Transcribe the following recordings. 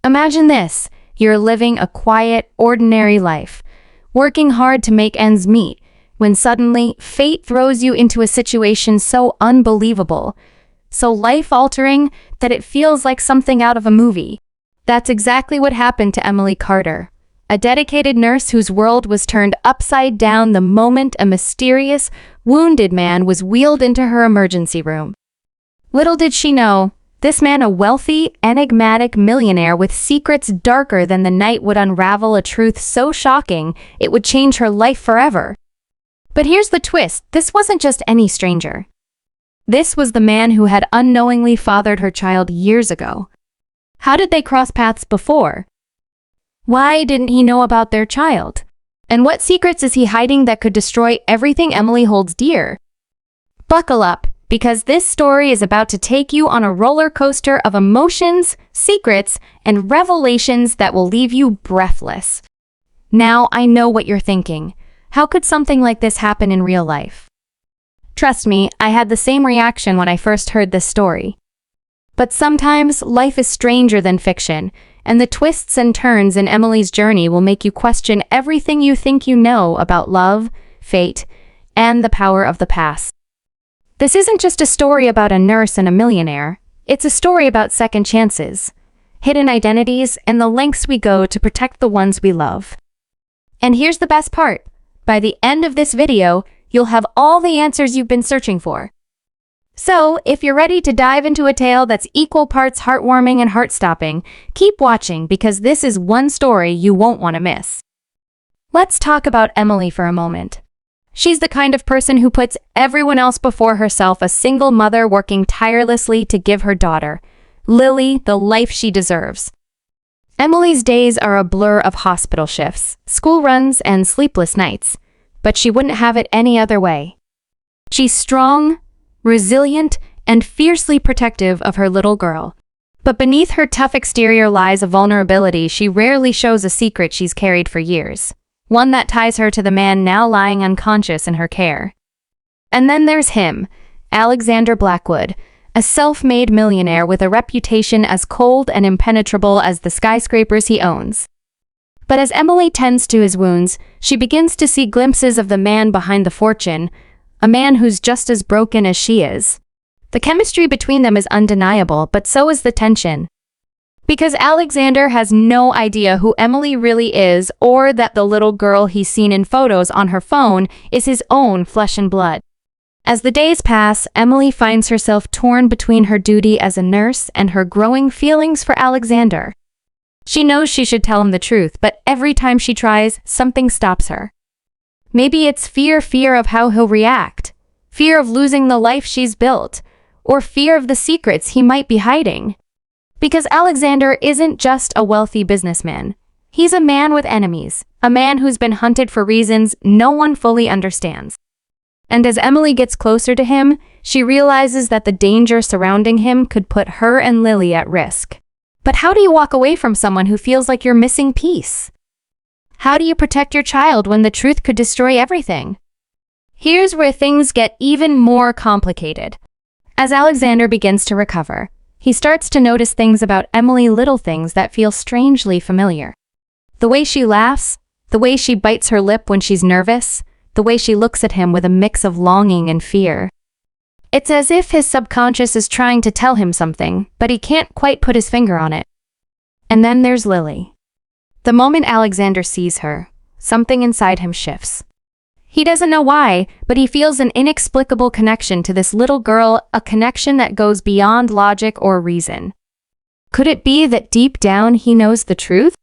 Imagine this. You're living a quiet, ordinary life, working hard to make ends meet, when suddenly fate throws you into a situation so unbelievable, so life-altering that it feels like something out of a movie. That's exactly what happened to Emily Carter, a dedicated nurse whose world was turned upside down the moment a mysterious, wounded man was wheeled into her emergency room. Little did she know, this man, a wealthy, enigmatic millionaire with secrets darker than the night, would unravel a truth so shocking it would change her life forever. But here's the twist, this wasn't just any stranger. This was the man who had unknowingly fathered her child years ago. How did they cross paths before? Why didn't he know about their child? And what secrets is he hiding that could destroy everything Emily holds dear? Buckle up, because this story is about to take you on a roller coaster of emotions, secrets, and revelations that will leave you breathless. Now I know what you're thinking. How could something like this happen in real life? Trust me, I had the same reaction when I first heard this story. But sometimes life is stranger than fiction, and the twists and turns in Emily's journey will make you question everything you think you know about love, fate, and the power of the past. This isn't just a story about a nurse and a millionaire. It's a story about second chances, hidden identities, and the lengths we go to protect the ones we love. And here's the best part. By the end of this video, you'll have all the answers you've been searching for. So, if you're ready to dive into a tale that's equal parts heartwarming and heart-stopping, keep watching because this is one story you won't want to miss. Let's talk about Emily for a moment. She's the kind of person who puts everyone else before herself, a single mother working tirelessly to give her daughter, Lily, the life she deserves. Emily's days are a blur of hospital shifts, school runs, and sleepless nights, but she wouldn't have it any other way. She's strong, resilient, and fiercely protective of her little girl. But beneath her tough exterior lies a vulnerability she rarely shows, a secret she's carried for years. One that ties her to the man now lying unconscious in her care. And then there's him, Alexander Blackwood, a self-made millionaire with a reputation as cold and impenetrable as the skyscrapers he owns. But as Emily tends to his wounds, she begins to see glimpses of the man behind the fortune, a man who's just as broken as she is. The chemistry between them is undeniable, but so is the tension. Because Alexander has no idea who Emily really is, or that the little girl he's seen in photos on her phone is his own flesh and blood. As the days pass, Emily finds herself torn between her duty as a nurse and her growing feelings for Alexander. She knows she should tell him the truth, but every time she tries, something stops her. Maybe it's fear of how he'll react, fear of losing the life she's built, or fear of the secrets he might be hiding. Because Alexander isn't just a wealthy businessman. He's a man with enemies, a man who's been hunted for reasons no one fully understands. And as Emily gets closer to him, she realizes that the danger surrounding him could put her and Lily at risk. But how do you walk away from someone who feels like you're missing piece? How do you protect your child when the truth could destroy everything? Here's where things get even more complicated. As Alexander begins to recover, he starts to notice things about Emily, little things that feel strangely familiar. The way she laughs, the way she bites her lip when she's nervous, the way she looks at him with a mix of longing and fear. It's as if his subconscious is trying to tell him something, but he can't quite put his finger on it. And then there's Lily. The moment Alexander sees her, something inside him shifts. He doesn't know why, but he feels an inexplicable connection to this little girl, a connection that goes beyond logic or reason. Could it be that deep down he knows the truth?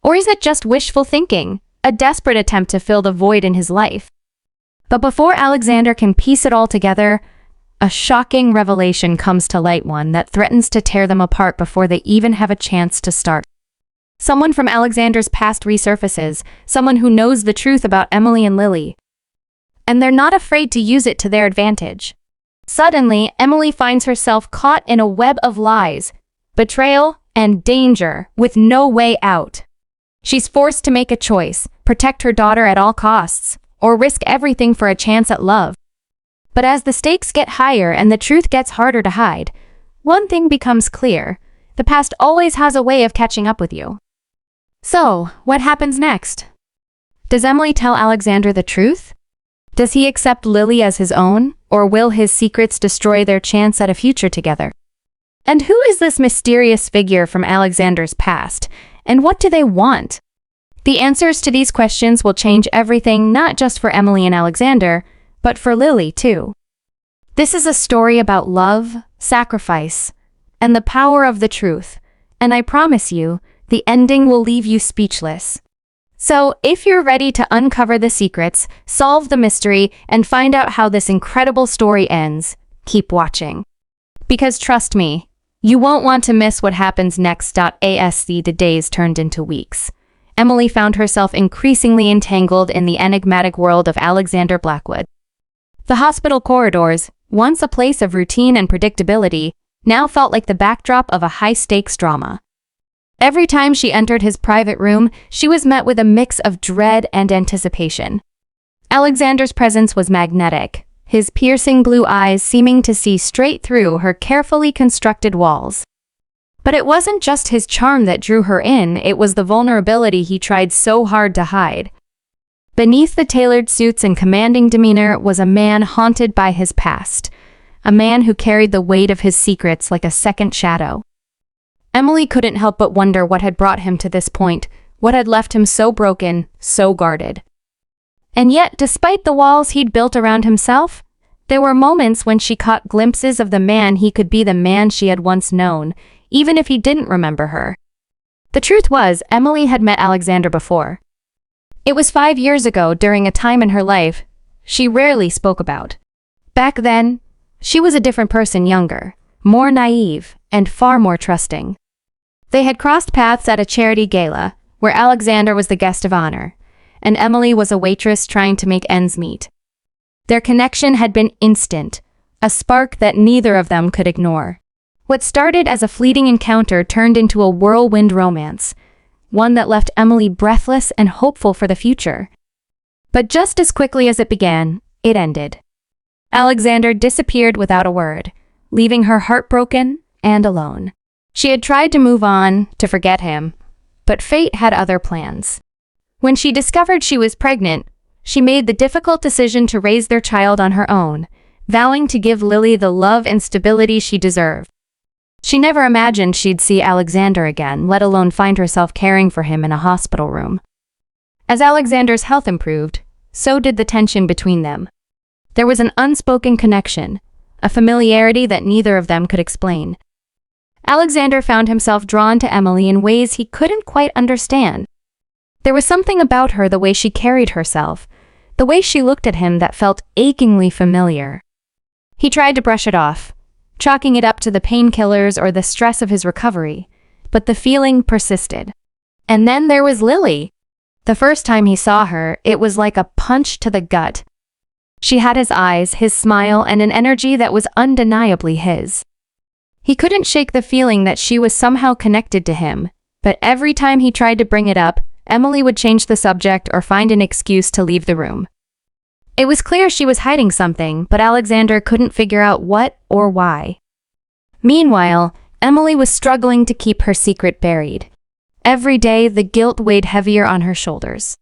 Or is it just wishful thinking, a desperate attempt to fill the void in his life? But before Alexander can piece it all together, a shocking revelation comes to light, one that threatens to tear them apart before they even have a chance to start. Someone from Alexander's past resurfaces, someone who knows the truth about Emily and Lily. And they're not afraid to use it to their advantage. Suddenly, Emily finds herself caught in a web of lies, betrayal, and danger, with no way out. She's forced to make a choice, protect her daughter at all costs, or risk everything for a chance at love. But as the stakes get higher and the truth gets harder to hide, one thing becomes clear. The past always has a way of catching up with you. So, what happens next? Does Emily tell Alexander the truth? Does he accept Lily as his own, or will his secrets destroy their chance at a future together? And who is this mysterious figure from Alexander's past, and what do they want? The answers to these questions will change everything, not just for Emily and Alexander, but for Lily too. This is a story about love, sacrifice, and the power of the truth, and I promise you, the ending will leave you speechless. So, if you're ready to uncover the secrets, solve the mystery, and find out how this incredible story ends, keep watching. Because trust me, you won't want to miss what happens next. As the days turned into weeks, Emily found herself increasingly entangled in the enigmatic world of Alexander Blackwood. The hospital corridors, once a place of routine and predictability, now felt like the backdrop of a high-stakes drama. Every time she entered his private room, she was met with a mix of dread and anticipation. Alexander's presence was magnetic, his piercing blue eyes seeming to see straight through her carefully constructed walls. But it wasn't just his charm that drew her in, it was the vulnerability he tried so hard to hide. Beneath the tailored suits and commanding demeanor was a man haunted by his past, a man who carried the weight of his secrets like a second shadow. Emily couldn't help but wonder what had brought him to this point, what had left him so broken, so guarded. And yet, despite the walls he'd built around himself, there were moments when she caught glimpses of the man he could be, the man she had once known, even if he didn't remember her. The truth was, Emily had met Alexander before. It was 5 years ago, during a time in her life she rarely spoke about. Back then, she was a different person, younger, more naive, and far more trusting. They had crossed paths at a charity gala, where Alexander was the guest of honor, and Emily was a waitress trying to make ends meet. Their connection had been instant, a spark that neither of them could ignore. What started as a fleeting encounter turned into a whirlwind romance, one that left Emily breathless and hopeful for the future. But just as quickly as it began, it ended. Alexander disappeared without a word, leaving her heartbroken and alone. She had tried to move on, to forget him, but fate had other plans. When she discovered she was pregnant, she made the difficult decision to raise their child on her own, vowing to give Lily the love and stability she deserved. She never imagined she'd see Alexander again, let alone find herself caring for him in a hospital room. As Alexander's health improved, so did the tension between them. There was an unspoken connection, a familiarity that neither of them could explain. Alexander found himself drawn to Emily in ways he couldn't quite understand. There was something about her, the way she carried herself, the way she looked at him, that felt achingly familiar. He tried to brush it off, chalking it up to the painkillers or the stress of his recovery, but the feeling persisted. And then there was Lily. The first time he saw her, it was like a punch to the gut. She had his eyes, his smile, and an energy that was undeniably his. He couldn't shake the feeling that she was somehow connected to him, but every time he tried to bring it up, Emily would change the subject or find an excuse to leave the room. It was clear she was hiding something, but Alexander couldn't figure out what or why. Meanwhile, Emily was struggling to keep her secret buried. Every day, the guilt weighed heavier on her shoulders.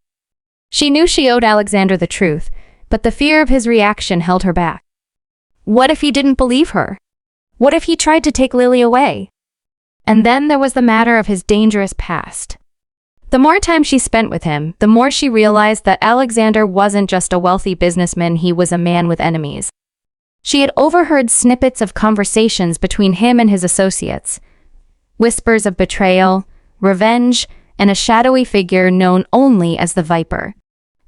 She knew she owed Alexander the truth, but the fear of his reaction held her back. What if he didn't believe her? What if he tried to take Lily away? And then there was the matter of his dangerous past. The more time she spent with him, the more she realized that Alexander wasn't just a wealthy businessman, he was a man with enemies. She had overheard snippets of conversations between him and his associates, whispers of betrayal, revenge, and a shadowy figure known only as the Viper.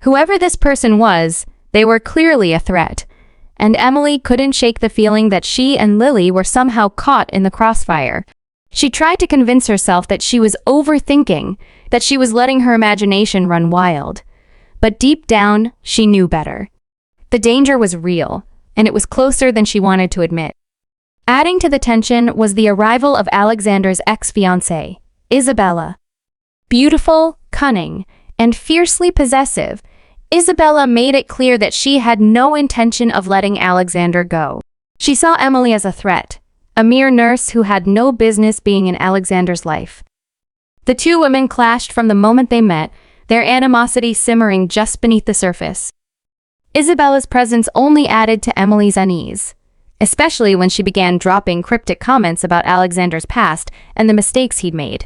Whoever this person was, they were clearly a threat, and Emily couldn't shake the feeling that she and Lily were somehow caught in the crossfire. She tried to convince herself that she was overthinking, that she was letting her imagination run wild. But deep down, she knew better. The danger was real, and it was closer than she wanted to admit. Adding to the tension was the arrival of Alexander's ex-fiancée, Isabella. Beautiful, cunning, and fiercely possessive, Isabella made it clear that she had no intention of letting Alexander go. She saw Emily as a threat, a mere nurse who had no business being in Alexander's life. The two women clashed from the moment they met, their animosity simmering just beneath the surface. Isabella's presence only added to Emily's unease, especially when she began dropping cryptic comments about Alexander's past and the mistakes he'd made.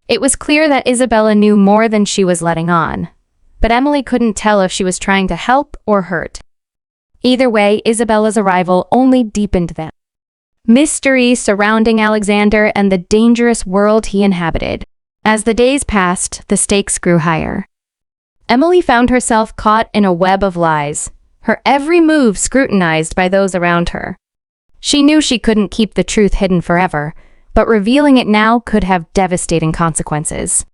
It was clear that Isabella knew more than she was letting on, but Emily couldn't tell if she was trying to help or hurt. Either way, Isabella's arrival only deepened the mystery surrounding Alexander and the dangerous world he inhabited. As the days passed, the stakes grew higher. Emily found herself caught in a web of lies, her every move scrutinized by those around her. She knew she couldn't keep the truth hidden forever, but revealing it now could have devastating consequences.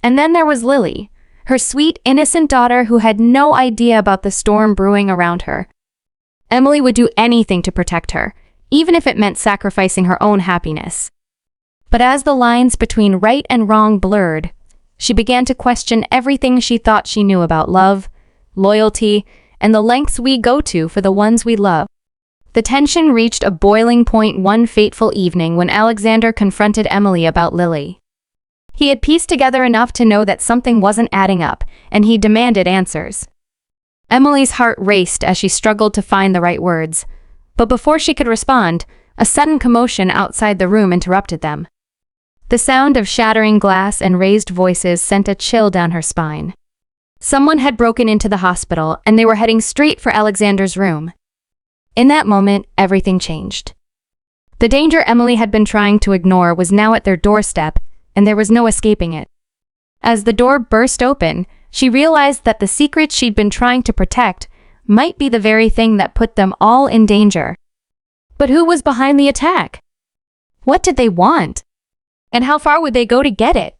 And then there was Lily, her sweet, innocent daughter who had no idea about the storm brewing around her. Emily would do anything to protect her, even if it meant sacrificing her own happiness. But as the lines between right and wrong blurred, she began to question everything she thought she knew about love, loyalty, and the lengths we go to for the ones we love. The tension reached a boiling point one fateful evening when Alexander confronted Emily about Lily. He had pieced together enough to know that something wasn't adding up, and he demanded answers. Emily's heart raced as she struggled to find the right words, but before she could respond, a sudden commotion outside the room interrupted them. The sound of shattering glass and raised voices sent a chill down her spine. Someone had broken into the hospital, and they were heading straight for Alexander's room. In that moment, everything changed. The danger Emily had been trying to ignore was now at their doorstep, and there was no escaping it. As the door burst open, she realized that the secret she'd been trying to protect might be the very thing that put them all in danger. But who was behind the attack? What did they want? And how far would they go to get it?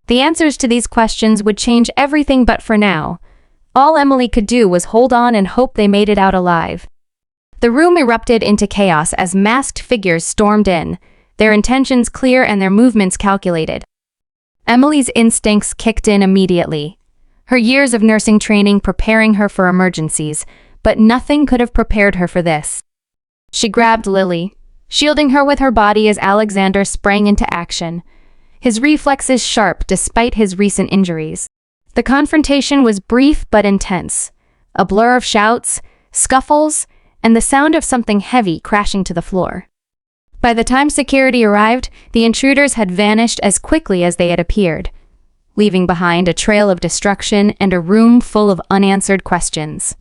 The answers to these questions would change everything, but for now, all Emily could do was hold on and hope they made it out alive. The room erupted into chaos as masked figures stormed in, their intentions clear and their movements calculated. Emily's instincts kicked in immediately, her years of nursing training preparing her for emergencies, but nothing could have prepared her for this. She grabbed Lily, shielding her with her body as Alexander sprang into action, his reflexes sharp despite his recent injuries. The confrontation was brief but intense, a blur of shouts, scuffles, and the sound of something heavy crashing to the floor. By the time security arrived, the intruders had vanished as quickly as they had appeared, leaving behind a trail of destruction and a room full of unanswered questions.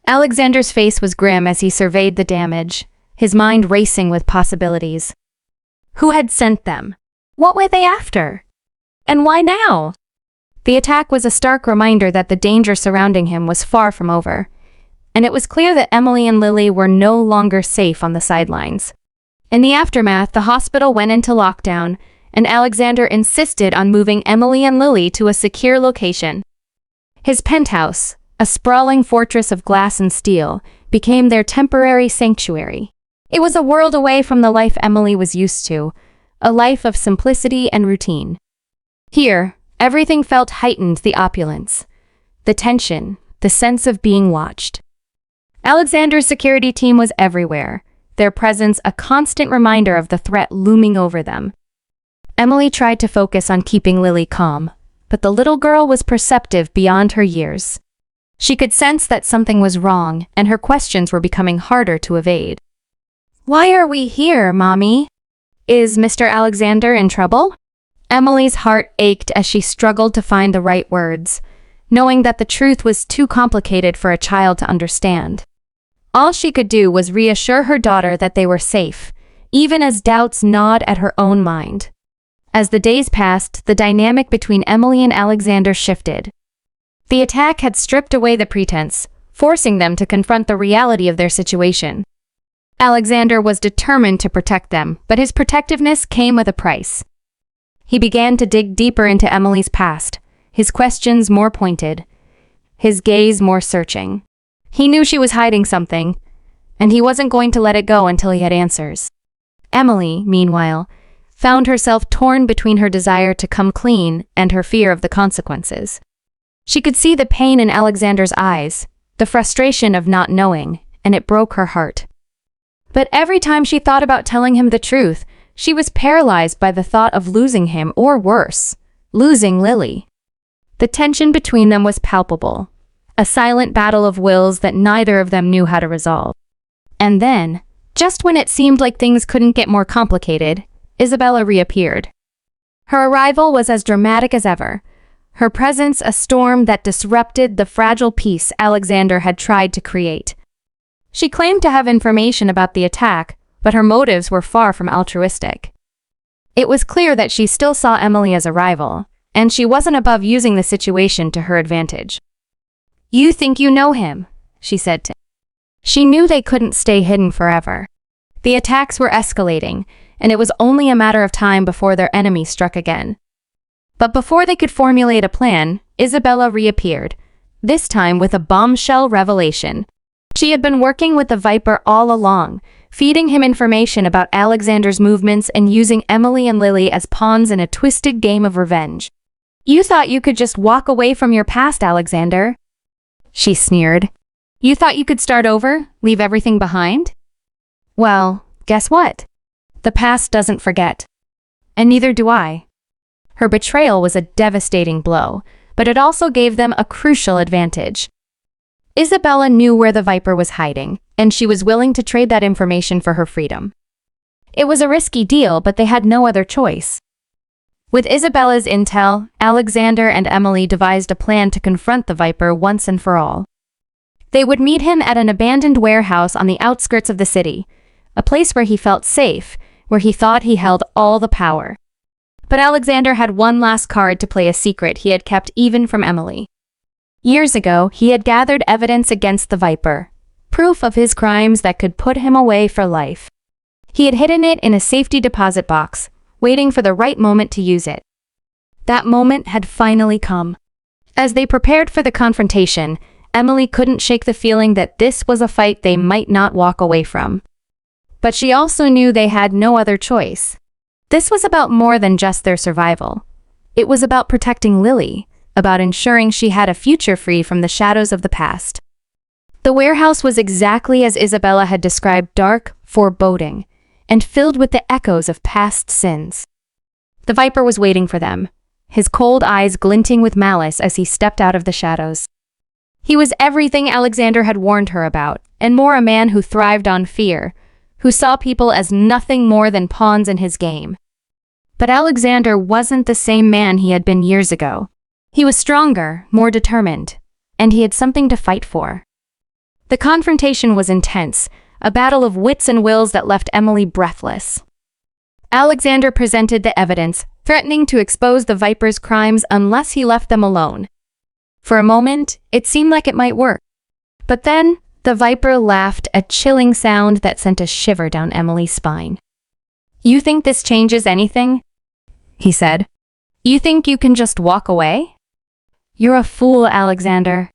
Alexander's face was grim as he surveyed the damage, his mind racing with possibilities. Who had sent them? What were they after? And why now? The attack was a stark reminder that the danger surrounding him was far from over, and it was clear that Emily and Lily were no longer safe on the sidelines. In the aftermath, the hospital went into lockdown, and Alexander insisted on moving Emily and Lily to a secure location. His penthouse, a sprawling fortress of glass and steel, became their temporary sanctuary. It was a world away from the life Emily was used to, a life of simplicity and routine. Here, everything felt heightened: the opulence, the tension, the sense of being watched. Alexander's security team was everywhere, their presence a constant reminder of the threat looming over them. Emily tried to focus on keeping Lily calm, but the little girl was perceptive beyond her years. She could sense that something was wrong, and her questions were becoming harder to evade. "Why are we here, Mommy? Is Mr. Alexander in trouble?" Emily's heart ached as she struggled to find the right words, knowing that the truth was too complicated for a child to understand. All she could do was reassure her daughter that they were safe, even as doubts gnawed at her own mind. As the days passed, the dynamic between Emily and Alexander shifted. The attack had stripped away the pretense, forcing them to confront the reality of their situation. Alexander was determined to protect them, but his protectiveness came with a price. He began to dig deeper into Emily's past, his questions more pointed, his gaze more searching. He knew she was hiding something, and he wasn't going to let it go until he had answers. Emily, meanwhile, found herself torn between her desire to come clean and her fear of the consequences. She could see the pain in Alexander's eyes, the frustration of not knowing, and it broke her heart. But every time she thought about telling him the truth, she was paralyzed by the thought of losing him, or worse, losing Lily. The tension between them was palpable, a silent battle of wills that neither of them knew how to resolve. And then, just when it seemed like things couldn't get more complicated, Isabella reappeared. Her arrival was as dramatic as ever, her presence a storm that disrupted the fragile peace Alexander had tried to create. She claimed to have information about the attack, but her motives were far from altruistic. It was clear that she still saw Emily as a rival, and she wasn't above using the situation to her advantage. "You think you know him," she said to him. She knew they couldn't stay hidden forever. The attacks were escalating, and it was only a matter of time before their enemy struck again. But before they could formulate a plan, Isabella reappeared, this time with a bombshell revelation. She had been working with the Viper all along, feeding him information about Alexander's movements and using Emily and Lily as pawns in a twisted game of revenge. "You thought you could just walk away from your past, Alexander," she sneered. "You thought you could start over, leave everything behind? Well, guess what? The past doesn't forget. And neither do I." Her betrayal was a devastating blow, but it also gave them a crucial advantage. Isabella knew where the Viper was hiding, and she was willing to trade that information for her freedom. It was a risky deal, but they had no other choice. With Isabella's intel, Alexander and Emily devised a plan to confront the Viper once and for all. They would meet him at an abandoned warehouse on the outskirts of the city, a place where he felt safe, where he thought he held all the power. But Alexander had one last card to play, a secret he had kept even from Emily. Years ago, he had gathered evidence against the Viper, proof of his crimes that could put him away for life. He had hidden it in a safety deposit box, waiting for the right moment to use it. That moment had finally come. As they prepared for the confrontation, Emily couldn't shake the feeling that this was a fight they might not walk away from. But she also knew they had no other choice. This was about more than just their survival. It was about protecting Lily, about ensuring she had a future free from the shadows of the past. The warehouse was exactly as Isabella had described, dark, foreboding, and filled with the echoes of past sins. The Viper was waiting for them, his cold eyes glinting with malice as he stepped out of the shadows. He was everything Alexander had warned her about, and more, a man who thrived on fear, who saw people as nothing more than pawns in his game. But Alexander wasn't the same man he had been years ago. He was stronger, more determined, and he had something to fight for. The confrontation was intense, a battle of wits and wills that left Emily breathless. Alexander presented the evidence, threatening to expose the Viper's crimes unless he left them alone. For a moment, it seemed like it might work. But then, the Viper laughed, a chilling sound that sent a shiver down Emily's spine. "You think this changes anything?" he said. "You think you can just walk away? You're a fool, Alexander.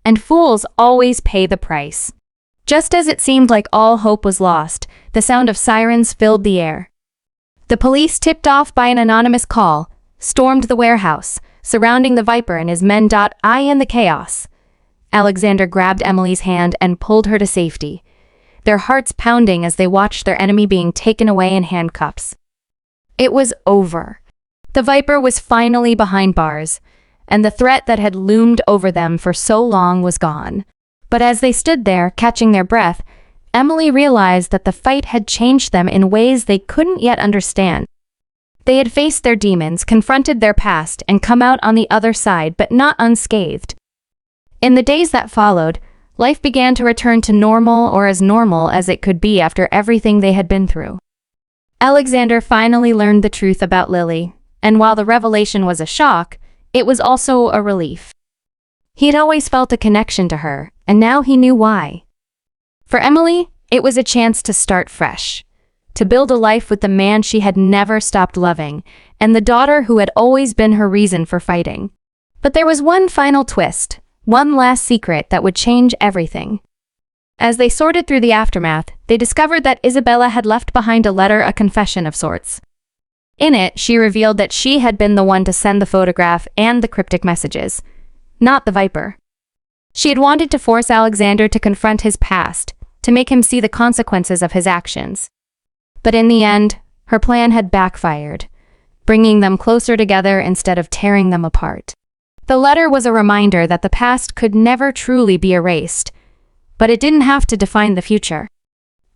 And fools always pay the price." Just as it seemed like all hope was lost, the sound of sirens filled the air. The police, tipped off by an anonymous call, stormed the warehouse, surrounding the Viper and his men. In the chaos, Alexander grabbed Emily's hand and pulled her to safety, their hearts pounding as they watched their enemy being taken away in handcuffs. It was over. The Viper was finally behind bars, and the threat that had loomed over them for so long was gone. But as they stood there, catching their breath, Emily realized that the fight had changed them in ways they couldn't yet understand. They had faced their demons, confronted their past, and come out on the other side, but not unscathed. In the days that followed, life began to return to normal, or as normal as it could be after everything they had been through. Alexander finally learned the truth about Lily, and while the revelation was a shock, it was also a relief. He had always felt a connection to her, and now he knew why. For Emily, it was a chance to start fresh, to build a life with the man she had never stopped loving, and the daughter who had always been her reason for fighting. But there was one final twist, one last secret that would change everything. As they sorted through the aftermath, they discovered that Isabella had left behind a letter, a confession of sorts. In it, she revealed that she had been the one to send the photograph and the cryptic messages, not the Viper. She had wanted to force Alexander to confront his past, to make him see the consequences of his actions. But in the end, her plan had backfired, bringing them closer together instead of tearing them apart. The letter was a reminder that the past could never truly be erased, but it didn't have to define the future.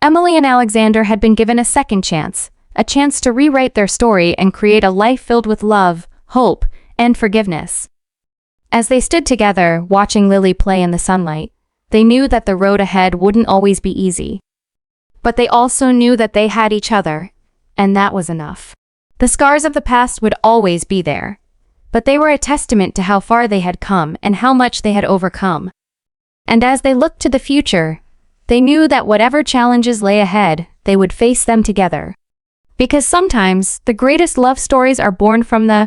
Emily and Alexander had been given a second chance, a chance to rewrite their story and create a life filled with love, hope, and forgiveness. As they stood together, watching Lily play in the sunlight, they knew that the road ahead wouldn't always be easy. But they also knew that they had each other, and that was enough. The scars of the past would always be there, but they were a testament to how far they had come and how much they had overcome. And as they looked to the future, they knew that whatever challenges lay ahead, they would face them together. Because sometimes, the greatest love stories are born from the